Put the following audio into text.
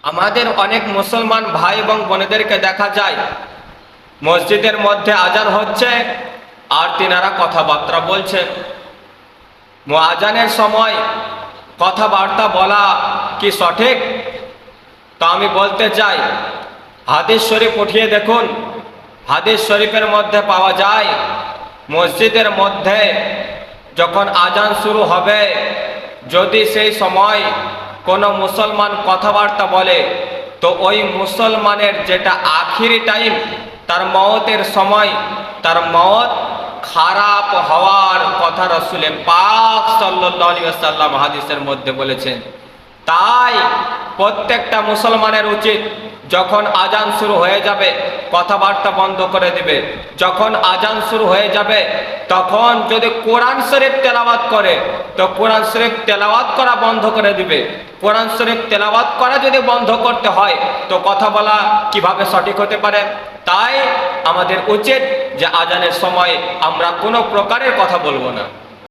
আমাদের অনেক মুসলমান ভাই এবং বোনেদেরকে দেখা যায় মসজিদের মধ্যে আজান হচ্ছে আর তিনারা কথাবার্তা বলছেন। আজানের সময় কথাবার্তা বলা কি সঠিক? তো আমি বলতে চাই, হাদিস শরীফ উঠিয়ে দেখুন। হাদিস শরীফের মধ্যে পাওয়া যায় মসজিদের মধ্যে যখন আজান শুরু হবে, যদি সেই সময় কোনো মুসলমান কথাবার্তা বলে, তো ওই মুসলমানের যেটা আখিরি টাইম, তার মওতের সময়, তার মওত খারাপ হওয়ার কথা রাসূল পাক সাল্লাল্লাহু আলাইহি ওয়াসাল্লাম হাদিসের মধ্যে বলেছেন। তাই প্রত্যেকটা মুসলমানের উচিত যখন আজান শুরু হয়ে যাবে কথাবার্তা বন্ধ করে দিবে। যখন আজান শুরু হয়ে যাবে তখন যদি কোরআন শরীফ তেলাওয়াত করে, তো কোরআন শরীফ তেলাওয়াত করা বন্ধ করে দিবে। কোরআন শরীফ তেলাওয়াত করা যদি বন্ধ করতে হয়, তো কথা বলা কিভাবে সঠিক হতে পারে? তাই আমাদের উচিত যে আজানের সময় আমরা কোনো প্রকারের কথা বলবো না।